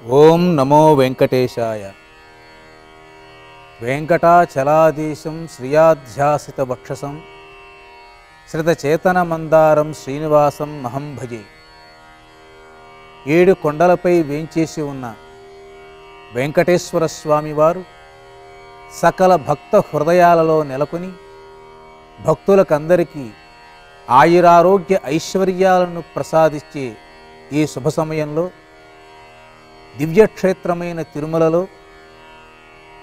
ఓం నమో వెంకటేశాయ. వెంకటాచలాధీశం శ్రియాధ్యాసిత వక్షసం శ్రితచేతనమందారం శ్రీనివాసం మహం భజే. 7 కొండలపై వేంచేసి ఉన్న వెంకటేశ్వర స్వామివారు సకల భక్త హృదయాలలో నెలకొని భక్తులకందరికీ ఆయురారోగ్య ఐశ్వర్యాలను ప్రసాదించే ఈ శుభ సమయంలో దివ్యక్షేత్రమైన తిరుమలలో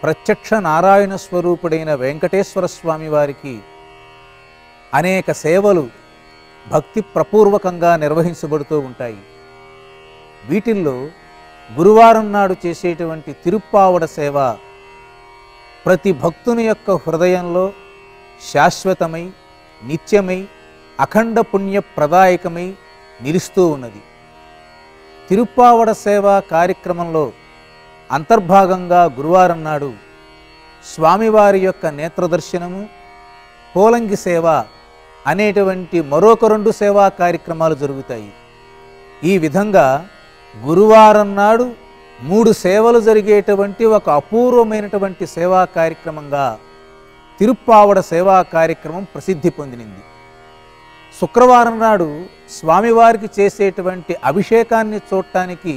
ప్రత్యక్ష నారాయణ స్వరూపుడైన వెంకటేశ్వర స్వామి వారికి అనేక సేవలు భక్తి ప్రపూర్వకంగా నిర్వహించబడుతూ ఉంటాయి. వీటిల్లో గురువారం నాడు చేసేటువంటి తిరుప్పావడ సేవ ప్రతి భక్తుని యొక్క హృదయంలో శాశ్వతమై నిత్యమై అఖండ పుణ్య ప్రదాయకమై నిలుస్తూ ఉన్నది. తిరుప్పావడ సేవ కార్యక్రమంలో అంతర్భాగంగా గురువారం నాడు స్వామివారి యొక్క నేత్రదర్శనము, పోలంగి సేవ అనేటువంటి మరొక 2 సేవా కార్యక్రమాలు జరుగుతాయి. ఈ విధంగా గురువారం నాడు 3 సేవలు జరిగేటువంటి ఒక అపూర్వమైనటువంటి సేవా కార్యక్రమంగా తిరుప్పావడ సేవా కార్యక్రమం ప్రసిద్ధి పొందింది. శుక్రవారం నాడు స్వామివారికి చేసేటువంటి అభిషేకాన్ని చూడటానికి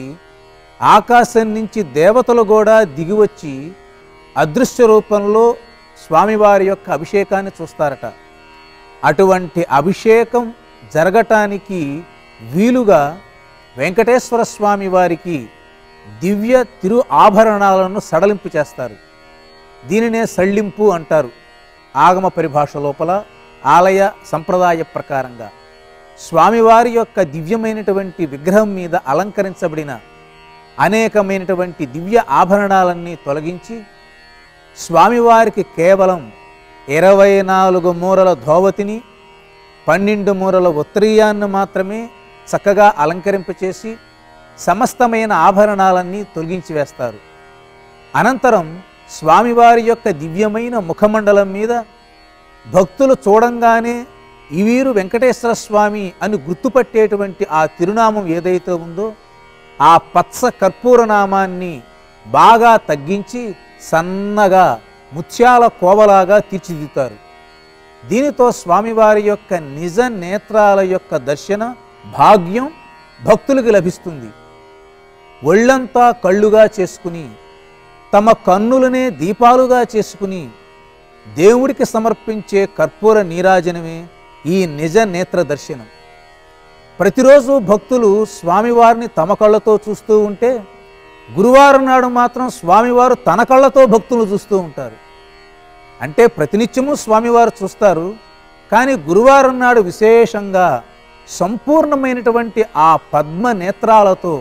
ఆకాశం నుంచి దేవతలు కూడా దిగివచ్చి అదృశ్య రూపంలో స్వామివారి యొక్క అభిషేకాన్ని చూస్తారట. అటువంటి అభిషేకం జరగటానికి వీలుగా వెంకటేశ్వర స్వామి వారికి దివ్య తిరు ఆభరణాలను సడలింపు చేస్తారు. దీనినే సళ్ళింపు అంటారు. ఆగమ పరిభాష లోపల ఆలయ సంప్రదాయ ప్రకారంగా స్వామివారి యొక్క దివ్యమైనటువంటి విగ్రహం మీద అలంకరించబడిన అనేకమైనటువంటి దివ్య ఆభరణాలన్నీ తొలగించి స్వామివారికి కేవలం 24 మూరల ధోవతిని, 12 మూరల ఉత్తరీయాన్ని మాత్రమే చక్కగా అలంకరింపచేసి సమస్తమైన ఆభరణాలన్నీ తొలగించి వేస్తారు. అనంతరం స్వామివారి యొక్క దివ్యమైన ముఖమండలం మీద భక్తులు చూడంగానే ఈ వీరు వెంకటేశ్వర స్వామి అని గుర్తుపట్టేటువంటి ఆ తిరునామం ఏదైతే ఉందో ఆ పచ్చ కర్పూర నామాన్ని బాగా తగ్గించి సన్నగా ముత్యాల కోవలాగా తీర్చిదిద్దుతారు. దీనితో స్వామివారి యొక్క నిజ నేత్రాల యొక్క దర్శన భాగ్యం భక్తులకు లభిస్తుంది. ఒళ్ళంతా కళ్ళుగా చేసుకుని తమ కన్నులనే దీపాలుగా చేసుకుని దేవుడికి సమర్పించే కర్పూర నీరాజనమే ఈ నిజ నేత్ర దర్శనం. ప్రతిరోజు భక్తులు స్వామివారిని తమ కళ్ళతో చూస్తూ ఉంటే గురువారం నాడు మాత్రం స్వామివారు తన కళ్ళతో భక్తులు చూస్తూ ఉంటారు. అంటే ప్రతినిత్యము స్వామివారు చూస్తారు, కానీ గురువారం నాడు విశేషంగా సంపూర్ణమైనటువంటి ఆ పద్మ నేత్రాలతో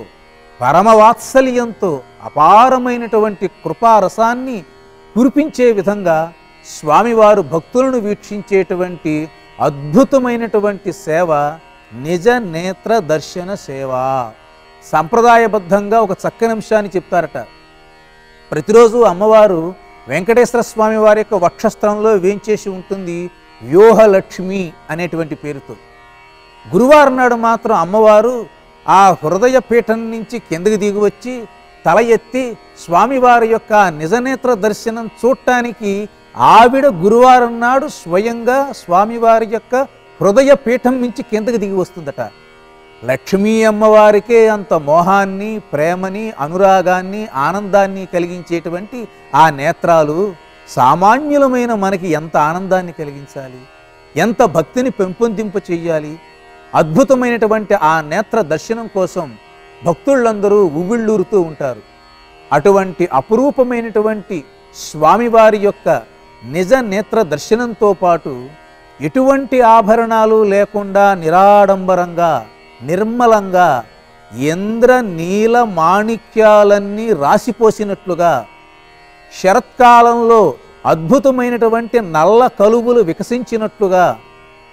పరమవాత్సల్యంతో అపారమైనటువంటి కృపారసాన్ని కురిపించే విధంగా స్వామివారు భక్తులను వీక్షించేటువంటి అద్భుతమైనటువంటి సేవ నిజ నేత్ర దర్శన సేవ. సంప్రదాయబద్ధంగా ఒక చక్కని అంశాన్ని చెప్తారట. ప్రతిరోజు అమ్మవారు వెంకటేశ్వర స్వామి వారి యొక్క వక్షస్థలంలో వేంచేసి ఉంటుంది వ్యూహలక్ష్మి అనేటువంటి పేరుతో. గురువారం నాడు మాత్రం అమ్మవారు ఆ హృదయ పీఠం నుంచి కిందకి దిగి వచ్చి తల ఎత్తి స్వామివారి యొక్క నిజనేత్ర దర్శనం చూడటానికి ఆవిడ గురువారం నాడు స్వయంగా స్వామివారి యొక్క హృదయ పీఠం నుంచి కిందకి దిగి వస్తుందట. లక్ష్మీ అమ్మవారికే అంత మోహాన్ని, ప్రేమని, అనురాగాన్ని, ఆనందాన్ని కలిగించేటువంటి ఆ నేత్రాలు సామాన్యులమైన మనకి ఎంత ఆనందాన్ని కలిగించాలి, ఎంత భక్తిని పెంపొందింప చెయ్యాలి. అద్భుతమైనటువంటి ఆ నేత్ర దర్శనం కోసం భక్తులందరూ ఉవ్విళ్ళూరుతూ ఉంటారు. అటువంటి అపురూపమైనటువంటి స్వామివారి యొక్క నిజ నేత్ర దర్శనంతో పాటు ఎటువంటి ఆభరణాలు లేకుండా నిరాడంబరంగా నిర్మలంగా ఇంద్ర నీల మాణిక్యాలన్నీ రాసిపోసినట్లుగా శరత్కాలంలో అద్భుతమైనటువంటి నల్ల కలువులు వికసించినట్లుగా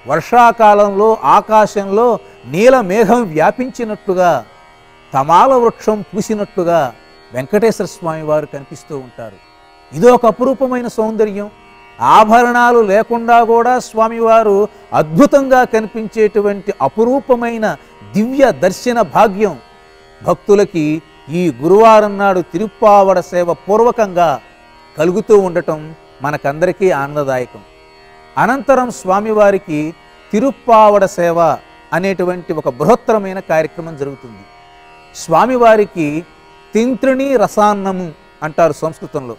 వర్షాకాలంలో ఆకాశంలో నీల మేఘం వ్యాపించినట్లుగా తమాల వృక్షం పూసినట్లుగా వెంకటేశ్వర స్వామి వారు కనిపిస్తూ ఉంటారు. ఇదో ఒక అపురూపమైన సౌందర్యం. ఆభరణాలు లేకుండా కూడా స్వామివారు అద్భుతంగా కనిపించేటువంటి అపురూపమైన దివ్య దర్శన భాగ్యం భక్తులకి ఈ గురువారం నాడు తిరుప్పావడ సేవ పూర్వకంగా కలుగుతూ ఉండటం మనకందరికీ ఆనందదాయకం. అనంతరం స్వామివారికి తిరుప్పావడ సేవ అనేటువంటి ఒక బృహత్తరమైన కార్యక్రమం జరుగుతుంది. స్వామివారికి తింత్రిణి రసాన్నము అంటారు సంస్కృతంలో.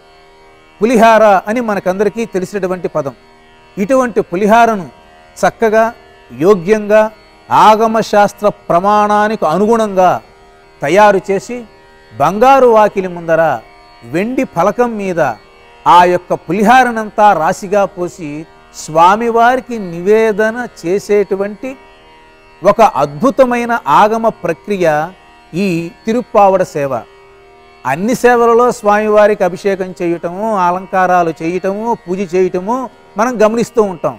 పులిహార అని మనకందరికీ తెలిసినటువంటి పదం. ఇటువంటి పులిహారను చక్కగా యోగ్యంగా ఆగమశాస్త్ర ప్రమాణానికి అనుగుణంగా తయారు చేసి బంగారు వాకిలి ముందర వెండి ఫలకం మీద ఆ యొక్క పులిహారనంతా రాశిగా పోసి స్వామివారికి నివేదన చేసేటువంటి ఒక అద్భుతమైన ఆగమ ప్రక్రియ ఈ తిరుప్పావడ సేవ. అన్ని సేవలలో స్వామివారికి అభిషేకం చేయటము, అలంకారాలు చేయటము, పూజ చేయటము మనం గమనిస్తూ ఉంటాం.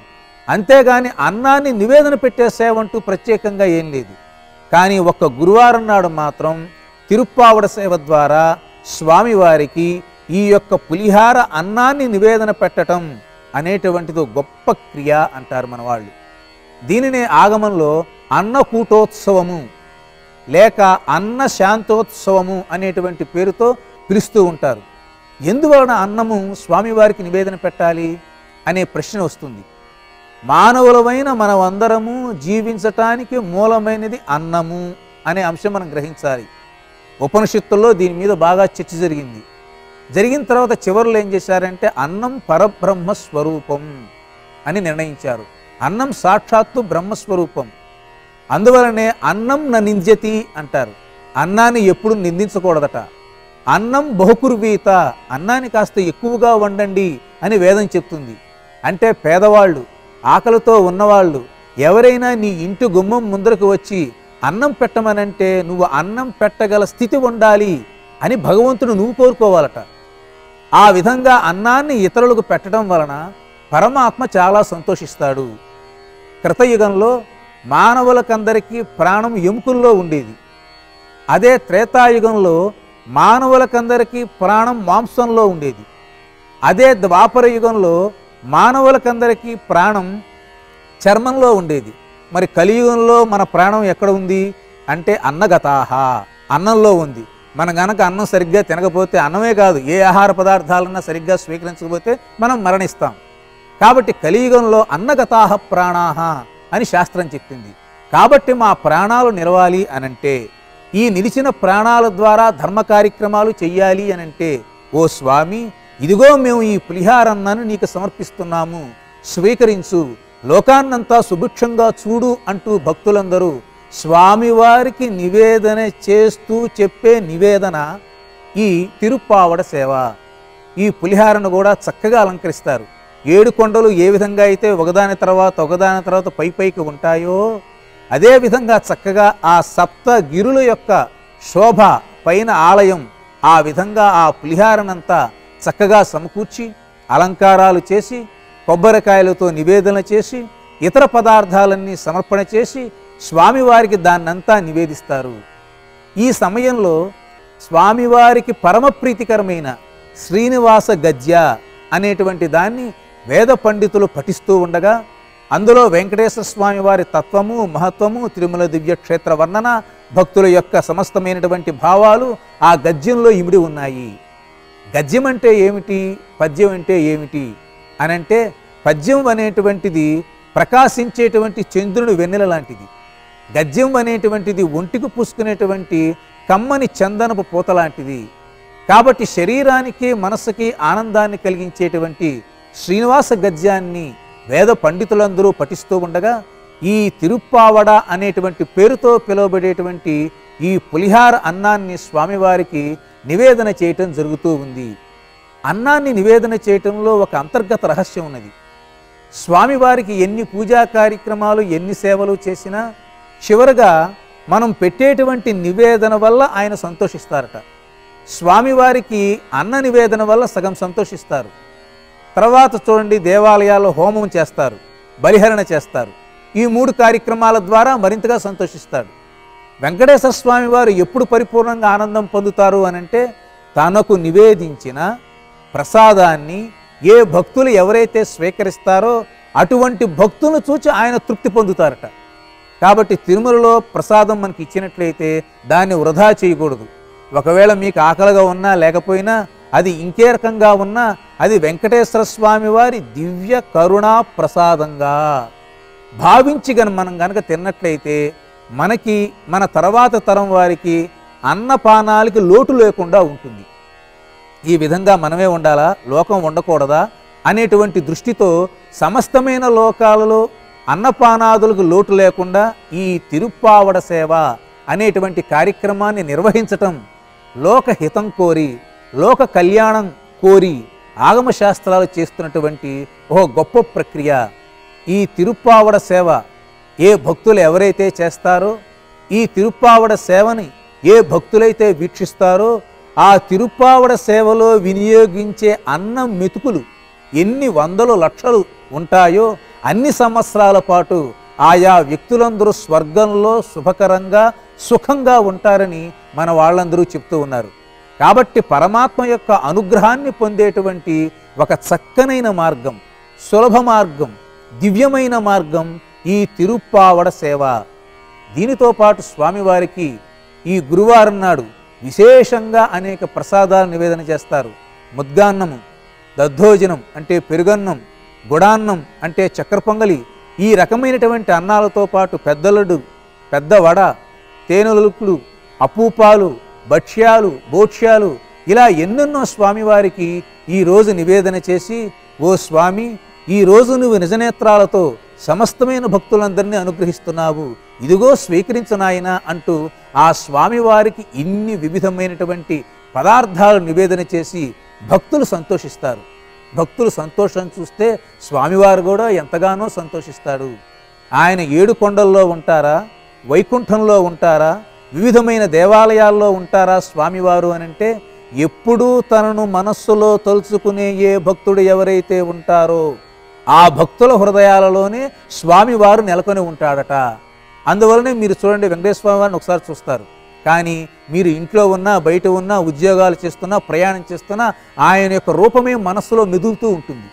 అంతేగాని అన్నాన్ని నివేదన పెట్టే సేవ అంటూ ప్రత్యేకంగా ఏం లేదు. కానీ ఒక్క గురువారం నాడు మాత్రం తిరుప్పావడ సేవ ద్వారా స్వామివారికి ఈ యొక్క పులిహార అన్నాన్ని నివేదన పెట్టడం అనేటువంటిది గొప్ప క్రియ అంటారు మన వాళ్ళు. దీనినే ఆగమంలో అన్నకూటోత్సవము లేక అన్న శాంతోత్సవము అనేటువంటి పేరుతో పిలుస్తూ ఉంటారు. ఎందువలన అన్నము స్వామివారికి నివేదన పెట్టాలి అనే ప్రశ్న వస్తుంది. మానవులమైన మనమందరము జీవించటానికి మూలమైనది అన్నము అనే అంశం మనం గ్రహించాలి. ఉపనిషత్తుల్లో దీని మీద బాగా చర్చ జరిగింది. జరిగిన తర్వాత చివరిలో ఏం చేశారంటే అన్నం పరబ్రహ్మ స్వరూపం అని నిర్ణయించారు. అన్నం సాక్షాత్తు బ్రహ్మస్వరూపం. అందువలనే అన్నం న నింద్యతి అంటారు. అన్నాన్ని ఎప్పుడు నిందించకూడదట. అన్నం బహుకుర్వీత, అన్నాన్ని కాస్త ఎక్కువగా వండండి అని వేదం చెప్తుంది. అంటే పేదవాళ్ళు, ఆకలితో ఉన్నవాళ్ళు ఎవరైనా నీ ఇంటి గుమ్మం ముందరకు వచ్చి అన్నం పెట్టమనంటే నువ్వు అన్నం పెట్టగల స్థితి ఉండాలి అని భగవంతుడు నువ్వు కోరుకోవాలట. ఆ విధంగా అన్నాన్ని ఇతరులకు పెట్టడం వలన పరమాత్మ చాలా సంతోషిస్తాడు. కృతయుగంలో మానవులకందరికీ ప్రాణం ఎముకల్లో ఉండేది. అదే త్రేతాయుగంలో మానవులకందరికీ ప్రాణం మాంసంలో ఉండేది. అదే ద్వాపర యుగంలో మానవులకందరికీ ప్రాణం చర్మంలో ఉండేది. మరి కలియుగంలో మన ప్రాణం ఎక్కడ ఉంది అంటే అన్నగతాహ, అన్నంలో ఉంది. మనం గనక అన్నం సరిగ్గా తినకపోతే, అన్నమే కాదు ఏ ఆహార పదార్థాలన్నా సరిగ్గా స్వీకరించకపోతే మనం మరణిస్తాం. కాబట్టి కలియుగంలో అన్నగతాహ ప్రాణాహ అని శాస్త్రం చెప్పింది. కాబట్టి మా ప్రాణాలు నిలవాలి అనంటే, ఈ నిలిచిన ప్రాణాల ద్వారా ధర్మ కార్యక్రమాలు చెయ్యాలి అనంటే, ఓ స్వామి ఇదిగో మేము ఈ పులిహారన్నాన్ని నీకు సమర్పిస్తున్నాము, స్వీకరించు, లోకాన్నంతా సుభిక్షంగా చూడు అంటూ భక్తులందరూ స్వామివారికి నివేదన చేస్తూ చెప్పే నివేదన ఈ తిరుప్పావడ సేవ. ఈ పులిహారను కూడా చక్కగా అలంకరిస్తారు. 7 కొండలు ఏ విధంగా అయితే ఒకదాని తర్వాత పైకి ఉంటాయో అదేవిధంగా చక్కగా ఆ సప్తగిరుల యొక్క శోభ పైన ఆలయం ఆ విధంగా ఆ పులిహారనంతా చక్కగా సమకూర్చి అలంకారాలు చేసి కొబ్బరికాయలతో నివేదన చేసి ఇతర పదార్థాలన్నీ సమర్పణ చేసి స్వామివారికి దాన్నంతా నివేదిస్తారు. ఈ సమయంలో స్వామివారికి పరమ ప్రీతికరమైన శ్రీనివాస గద్య అనేటువంటి దాన్ని వేద పండితులు పఠిస్తూ ఉండగా అందులో వెంకటేశ్వర స్వామి వారి తత్వము, మహత్వము, తిరుమల దివ్యక్షేత్ర వర్ణన, భక్తుల యొక్క సమస్తమైనటువంటి భావాలు ఆ గద్యంలో ఇమిడి ఉన్నాయి. గద్యం అంటే ఏమిటి, పద్యం అంటే ఏమిటి అనంటే, పద్యం అనేటువంటిది ప్రకాశించేటువంటి చంద్రుని వెన్నెల లాంటిది. గద్యం అనేటువంటిది ఒంటికి పూసుకునేటువంటి కమ్మని చందనపు పూత లాంటిది. కాబట్టి శరీరానికి మనస్సుకి ఆనందాన్ని కలిగించేటువంటి శ్రీనివాస గద్యాన్ని వేద పండితులందరూ పఠిస్తూ ఉండగా ఈ తిరుప్పావడ అనేటువంటి పేరుతో పిలువబడేటువంటి ఈ పులిహార అన్నాన్ని స్వామివారికి నివేదన చేయటం జరుగుతూ ఉంది. అన్నాన్ని నివేదన చేయటంలో ఒక అంతర్గత రహస్యం ఉన్నది. స్వామివారికి ఎన్ని పూజా కార్యక్రమాలు, ఎన్ని సేవలు చేసినా చివరగా మనం పెట్టేటువంటి నివేదన వల్ల ఆయన సంతోషిస్తారట. స్వామివారికి అన్న నివేదన వల్ల సగం సంతోషిస్తారు. తర్వాత చూడండి, దేవాలయాల్లో హోమం చేస్తారు, బలిహరణ చేస్తారు. ఈ 3 కార్యక్రమాల ద్వారా మరింతగా సంతోషిస్తాడు. వెంకటేశ్వర స్వామి వారు ఎప్పుడు పరిపూర్ణంగా ఆనందం పొందుతారు అనంటే, తనకు నివేదించిన ప్రసాదాన్ని ఏ భక్తులు ఎవరైతే స్వీకరిస్తారో అటువంటి భక్తులను చూచి ఆయన తృప్తి పొందుతారట. కాబట్టి తిరుమలలో ప్రసాదం మనకి ఇచ్చినట్లయితే దాన్ని వృధా చేయకూడదు. ఒకవేళ మీకు ఆకలిగా ఉన్నా లేకపోయినా, అది ఇంకే రకంగా ఉన్నా, అది వెంకటేశ్వర స్వామి వారి దివ్య కరుణా ప్రసాదంగా భావించి మనం గనక తిన్నట్లయితే మనకి, మన తర్వాత తరం వారికి అన్నపానాలకి లోటు లేకుండా ఉంటుంది. ఈ విధంగా మనమే ఉండాలా, లోకం ఉండకూడదా అనేటువంటి దృష్టితో సమస్తమైన లోకాలలో అన్నపానాదులకు లోటు లేకుండా ఈ తిరుప్పావడ సేవ అనేటువంటి కార్యక్రమాన్ని నిర్వహించటం లోకహితం కోరి, లోక కళ్యాణం కోరి ఆగమశాస్త్రాలు చేస్తున్నటువంటి ఒక గొప్ప ప్రక్రియ. ఈ తిరుప్పావడ సేవ ఏ భక్తులు ఎవరైతే చేస్తారో, ఈ తిరుప్పావడ సేవని ఏ భక్తులైతే వీక్షిస్తారో, ఆ తిరుప్పావడ సేవలో వినియోగించే అన్నం మెతుకులు ఎన్ని వందలు లక్షలు ఉంటాయో అన్ని సంవత్సరాల పాటు ఆయా వ్యక్తులందరూ స్వర్గంలో శుభకరంగా సుఖంగా ఉంటారని మన వాళ్ళందరూ చెప్తూ ఉన్నారు. కాబట్టి పరమాత్మ యొక్క అనుగ్రహాన్ని పొందేటువంటి ఒక చక్కనైన మార్గం, సులభ మార్గం, దివ్యమైన మార్గం ఈ తిరుప్పావడ సేవ. దీనితో పాటు స్వామివారికి ఈ గురువారం నాడు విశేషంగా అనేక ప్రసాదాలు నివేదన చేస్తారు. ముద్గాన్నము, దద్దోజనం అంటే పెరుగన్నం, గుడాన్నం అంటే చక్కెర పొంగలి, ఈ రకమైనటువంటి అన్నాలతో పాటు పెద్దలడ్డు, పెద్ద వడ, తేనెలుకులు, అపూపాలు, భక్ష్యాలు, భోక్ష్యాలు, ఇలా ఎన్నెన్నో స్వామివారికి ఈరోజు నివేదన చేసి, ఓ స్వామి, ఈరోజు నువ్వు నిజనేత్రాలతో సమస్తమైన భక్తులందరినీ అనుగ్రహిస్తున్నావు, ఇదిగో స్వీకరించు నాయనా అంటూ ఆ స్వామివారికి ఇన్ని వివిధమైనటువంటి పదార్థాలు నివేదన చేసి భక్తులు సంతోషిస్తారు. భక్తులు సంతోషం చూస్తే స్వామివారు కూడా ఎంతగానో సంతోషిస్తాడు. ఆయన 7 కొండల్లో ఉంటారా, వైకుంఠంలో ఉంటారా, వివిధమైన దేవాలయాల్లో ఉంటారా స్వామివారు అనంటే, ఎప్పుడూ తనను మనస్సులో తలుచుకునే ఏ భక్తుడు ఎవరైతే ఉంటారో ఆ భక్తుల హృదయాలలోనే స్వామివారు నెలకొని ఉంటాడట. అందువలనే మీరు చూడండి, వెంకటేశ్వర స్వామి వారిని ఒకసారి చూస్తారు, కానీ మీరు ఇంట్లో ఉన్నా, బయట ఉన్నా, ఉద్యోగాలు చేస్తున్నా, ప్రయాణం చేస్తున్నా ఆయన యొక్క రూపమే మనస్సులో మెదులుతూ ఉంటుంది.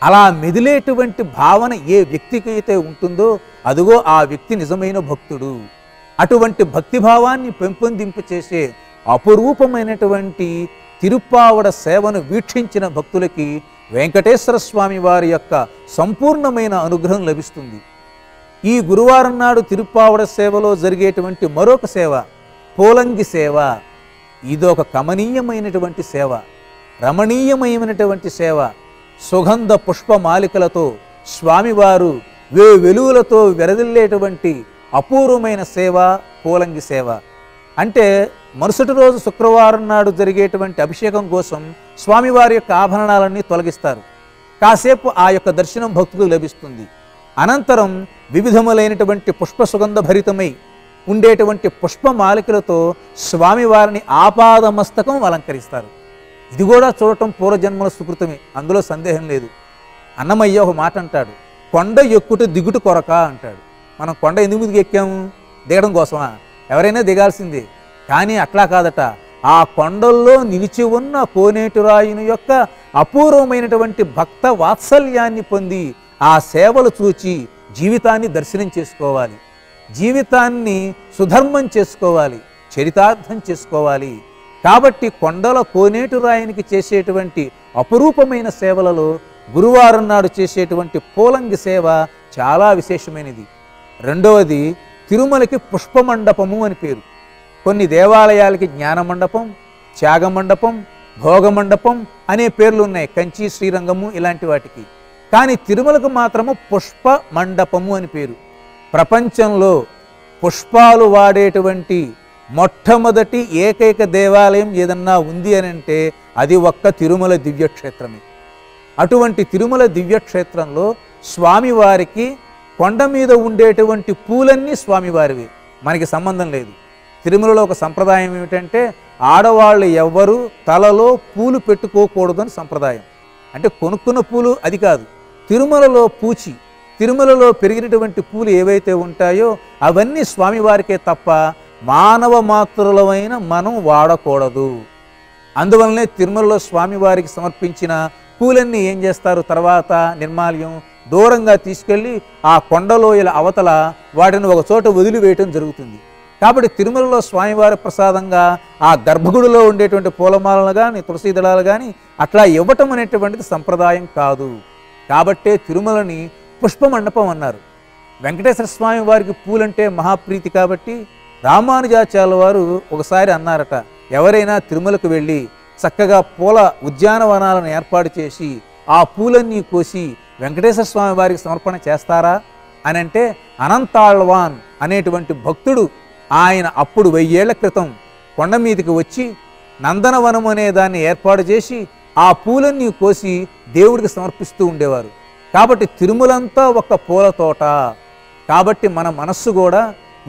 అలా మెదిలేటువంటి భావన ఏ వ్యక్తికి అయితే ఉంటుందో అదిగో ఆ వ్యక్తి నిజమైన భక్తుడు. అటువంటి భక్తిభావాన్ని పెంపొందింపచేసే అపురూపమైనటువంటి తిరుప్పావడ సేవను వీక్షించిన భక్తులకి వెంకటేశ్వర స్వామి వారి యొక్క సంపూర్ణమైన అనుగ్రహం లభిస్తుంది. ఈ గురువారం నాడు తిరుప్పావడ సేవలో జరిగేటువంటి మరొక సేవ పోలంగి సేవ. ఇదొక కమనీయమైనటువంటి సేవ, రమణీయమైనటువంటి సేవ. సుగంధ పుష్పమాలికలతో స్వామివారు వెలుగులతో వెరదిల్లేటువంటి అపూర్వమైన సేవ పోలంగి సేవ. అంటే మరుసటి రోజు శుక్రవారం నాడు జరిగేటువంటి అభిషేకం కోసం స్వామివారి యొక్క ఆభరణాలన్నీ తొలగిస్తారు. కాసేపు ఆ యొక్క దర్శనం భక్తులకు లభిస్తుంది. అనంతరం వివిధములైనటువంటి పుష్ప సుగంధ భరితమై ఉండేటువంటి పుష్పమాలికలతో స్వామివారిని ఆపాదమస్తకం అలంకరిస్తారు. ఇది కూడా చూడటం పూర్వజన్మల సుకృతమే, అందులో సందేహం లేదు. అన్నమయ్య ఒక మాట అంటాడు, కొండ ఎక్కుట దిగుట కొరక అంటాడు. మనం కొండ ఎందుకు ఎక్కాము? దిగడం కోసమా? ఎవరైనా దిగాల్సిందే. కానీ అట్లా కాదట. ఆ కొండల్లో నిలిచి ఉన్న కోనేటిరాయుని యొక్క అపూర్వమైనటువంటి భక్త వాత్సల్యాన్ని పొంది ఆ సేవలు చూచి జీవితాన్ని దర్శనం చేసుకోవాలి, జీవితాన్ని సుధర్మం చేసుకోవాలి, చరితార్థం చేసుకోవాలి. కాబట్టి కొండల కోనేటిరాయునికి చేసేటువంటి అపురూపమైన సేవలలో గురువారం నాడు చేసేటువంటి పోలంగి సేవ చాలా విశేషమైనది. రెండవది, తిరుమలకి పుష్పమండపము అని పేరు. కొన్ని దేవాలయాలకి జ్ఞానమండపం, త్యాగమండపం, భోగమండపం అనే పేర్లు ఉన్నాయి, కంచి, శ్రీరంగము ఇలాంటి వాటికి. కానీ తిరుమలకు మాత్రము పుష్ప మండపము అని పేరు. ప్రపంచంలో పుష్పాలు వాడేటువంటి మొట్టమొదటి ఏకైక దేవాలయం ఏదన్నా ఉంది అని అంటే అది ఒక్క తిరుమల దివ్యక్షేత్రమే. అటువంటి తిరుమల దివ్యక్షేత్రంలో స్వామివారికి కొండ మీద ఉండేటువంటి పూలన్నీ స్వామివారివి, మనకి సంబంధం లేదు. తిరుమలలో ఒక సంప్రదాయం ఏమిటంటే ఆడవాళ్ళు ఎవ్వరూ తలలో పూలు పెట్టుకోకూడదని సంప్రదాయం. అంటే కొనుక్కున్న పూలు అది కాదు, తిరుమలలో పూచి, తిరుమలలో పెరిగినటువంటి పూలు ఏవైతే ఉంటాయో అవన్నీ స్వామివారికే తప్ప మానవ మాతృలమైన మనం వాడకూడదు. అందువల్లనే తిరుమలలో స్వామివారికి సమర్పించిన పూలన్నీ ఏం చేస్తారు, తర్వాత నిర్మాల్యం దూరంగా తీసుకెళ్ళి ఆ కొండలోయల అవతల వాటిని ఒక చోట వదిలివేయటం జరుగుతుంది. కాబట్టి తిరుమలలో స్వామివారి ప్రసాదంగా ఆ గర్భగుడిలో ఉండేటువంటి పూలమాలలు కానీ తులసి దళాలు కానీ అట్లా ఇవ్వటం అనేటువంటిది సంప్రదాయం కాదు. కాబట్టే తిరుమలని పుష్పమండపం అన్నారు. వెంకటేశ్వర స్వామి వారికి పూలంటే మహాప్రీతి కాబట్టి రామానుజాచార్యుల వారు ఒకసారి అన్నారట, ఎవరైనా తిరుమలకు వెళ్ళి చక్కగా పూల ఉద్యానవనాలను ఏర్పాటు చేసి ఆ పూలన్నీ కోసి వెంకటేశ్వర స్వామి వారికి సమర్పణ చేస్తారా అని అంటే, అనంతాళ్వాన్ అనేటువంటి భక్తుడు ఆయన అప్పుడు 1000 ఏళ్ల క్రితం కొండ మీదకి వచ్చి నందనవనం అనే దాన్ని ఏర్పాటు చేసి ఆ పూలన్నీ కోసి దేవుడికి సమర్పిస్తూ ఉండేవారు. కాబట్టి తిరుమలంతా ఒక పూల తోట. కాబట్టి మన మనస్సు కూడా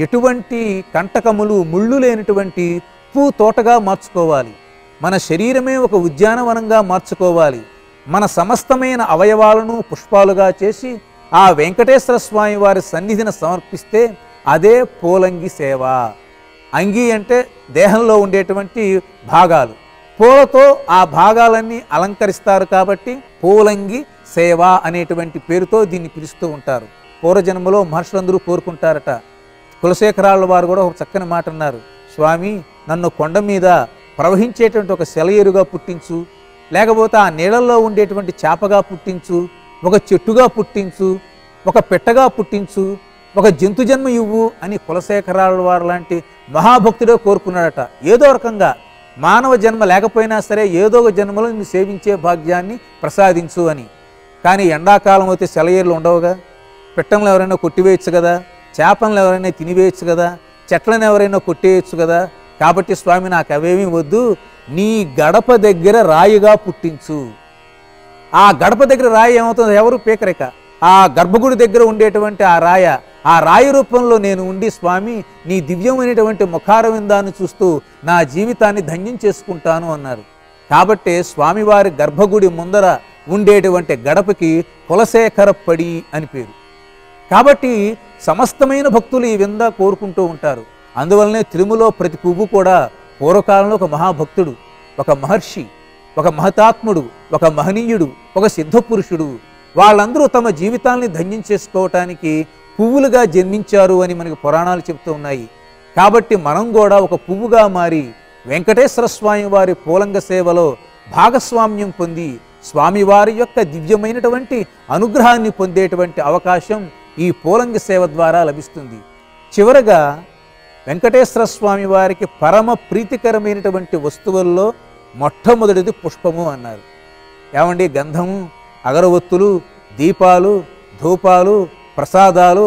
ఎటువంటి కంటకములు ముళ్ళు లేనటువంటి పూ తోటగా మార్చుకోవాలి. మన శరీరమే ఒక ఉద్యానవనంగా మార్చుకోవాలి. మన సమస్తమైన అవయవాలను పుష్పాలుగా చేసి ఆ వెంకటేశ్వర స్వామి వారి సన్నిధిని సమర్పిస్తే అదే పూలంగి సేవ. అంగి అంటే దేహంలో ఉండేటువంటి భాగాలు, పూలతో ఆ భాగాలన్నీ అలంకరిస్తారు కాబట్టి పూలంగి సేవ అనేటువంటి పేరుతో దీన్ని పిలుస్తూ ఉంటారు. పూర్వజన్మలో మహర్షులందరూ కోరుకుంటారట. కులశేఖరాళ్ళ వారు కూడా ఒక చక్కని మాట అన్నారు, స్వామి నన్ను కొండ మీద ప్రవహించేటువంటి ఒక సెలయేరుగా పుట్టించు, లేకపోతే ఆ నీళ్ళల్లో ఉండేటువంటి చేపగా పుట్టించు, ఒక చెట్టుగా పుట్టించు, ఒక పెట్టగా పుట్టించు, ఒక జంతు జన్మ ఇవ్వు అని కులశేఖరాళ్ళ వారు లాంటి మహాభక్తుడే కోరుకున్నాడట. ఏదో రకంగా మానవ జన్మ లేకపోయినా సరే ఏదో ఒక జన్మలో నిన్ను సేవించే భాగ్యాన్ని ప్రసాదించు అని. కానీ ఎండాకాలం అయితే సెలయేర్లు ఉండవుగా, పిట్టలను ఎవరైనా కొట్టివేయచ్చు కదా, చేపలను ఎవరైనా తినివేయచ్చు కదా, చెట్లను ఎవరైనా కొట్టేయచ్చు కదా. కాబట్టి స్వామి నాకు అవేమీ వద్దు, నీ గడప దగ్గర రాయిగా పుట్టించు. ఆ గడప దగ్గర రాయి ఏమవుతుంది, ఎవరు పీకరిక. ఆ గర్భగుడి దగ్గర ఉండేటువంటి ఆ రాయి రూపంలో నేను ఉండి స్వామి నీ దివ్యమైనటువంటి ముఖారవిందాన్ని చూస్తూ నా జీవితాన్ని ధన్యం చేసుకుంటాను అన్నారు. కాబట్టే స్వామివారి గర్భగుడి ముందర ఉండేటువంటి గడపకి కులశేఖరప్పడి అని పేరు. కాబట్టి సమస్తమైన భక్తులు ఈ విందా కోరుకుంటూ ఉంటారు. అందువల్లనే తిరుమలలో ప్రతి పువ్వు కూడా పూర్వకాలంలో ఒక మహాభక్తుడు, ఒక మహర్షి, ఒక మహతాత్ముడు, ఒక మహనీయుడు, ఒక సిద్ధపురుషుడు, వాళ్ళందరూ తమ జీవితాల్ని ధన్యం చేసుకోవటానికి పువ్వులుగా జన్మించారు అని మనకి పురాణాలు చెప్తూ ఉన్నాయి. కాబట్టి మనం కూడా ఒక పువ్వుగా మారి వెంకటేశ్వర స్వామి వారి పూలంగ సేవలో భాగస్వామ్యం పొంది స్వామివారి యొక్క దివ్యమైనటువంటి అనుగ్రహాన్ని పొందేటువంటి అవకాశం ఈ పూలంగ సేవ ద్వారా లభిస్తుంది. చివరగా వెంకటేశ్వర స్వామి వారికి పరమ ప్రీతికరమైనటువంటి వస్తువుల్లో మొట్టమొదటిది పుష్పము అన్నారు. ఏమండి, గంధము, అగరవత్తులు, దీపాలు, ధూపాలు, ప్రసాదాలు,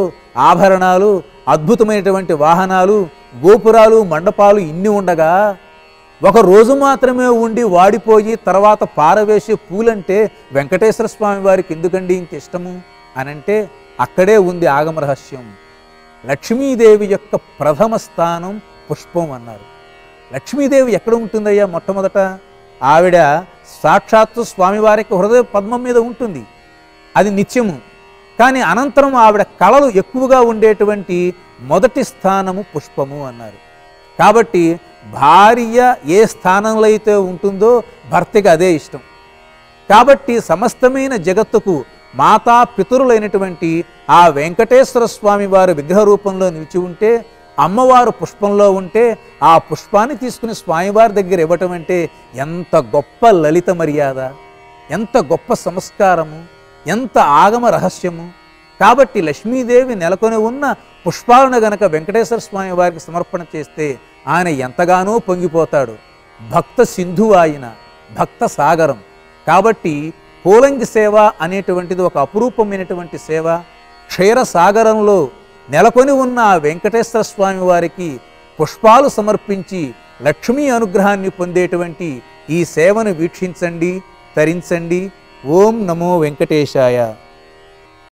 ఆభరణాలు, అద్భుతమైనటువంటి వాహనాలు, గోపురాలు, మండపాలు ఇన్ని ఉండగా ఒక రోజు మాత్రమే ఉండి వాడిపోయి తర్వాత పారవేసే పూలంటే వెంకటేశ్వర స్వామి వారికి ఎందుకండి ఇంత ఇష్టము అనంటే అక్కడే ఉంది ఆగమ రహస్యం. లక్ష్మీదేవి యొక్క ప్రథమ స్థానం పుష్పం అన్నారు. లక్ష్మీదేవి ఎక్కడ ఉంటుందయ్యా? మొట్టమొదట ఆవిడ సాక్షాత్తు స్వామివారికి హృదయ పద్మం మీద ఉంటుంది, అది నిత్యము. కానీ అనంతరం ఆవిడ కళలు ఎక్కువగా ఉండేటువంటి మొదటి స్థానము పుష్పము అన్నారు. కాబట్టి భార్య ఏ స్థానంలో అయితే ఉంటుందో భర్తకి అదే ఇష్టం. కాబట్టి సమస్తమైన జగత్తుకు మాతా పితరులైనటువంటి ఆ వెంకటేశ్వర స్వామి వారి విగ్రహ రూపంలో నిలిచి ఉంటే, అమ్మవారు పుష్పంలో ఉంటే ఆ పుష్పాన్ని తీసుకుని స్వామివారి దగ్గర ఇవ్వటం అంటే ఎంత గొప్ప లలిత మర్యాద, ఎంత గొప్ప సంస్కారము, ఎంత ఆగమ రహస్యము. కాబట్టి లక్ష్మీదేవి నెలకొని ఉన్న పుష్పాలను గనక వెంకటేశ్వర స్వామి వారికి సమర్పణ చేస్తే ఆయన ఎంతగానో పొంగిపోతాడు. భక్త సింధువు ఆయన, భక్త సాగరం. కాబట్టి పూలంగి సేవ అనేటువంటిది ఒక అపురూపమైనటువంటి సేవ. క్షీరసాగరంలో నెలకొని ఉన్న ఆ వెంకటేశ్వర స్వామి వారికి పుష్పాలు సమర్పించి లక్ష్మీ అనుగ్రహాన్ని పొందేటువంటి ఈ సేవను వీక్షించండి, తరించండి. ఓం నమో వెంకటేశాయ.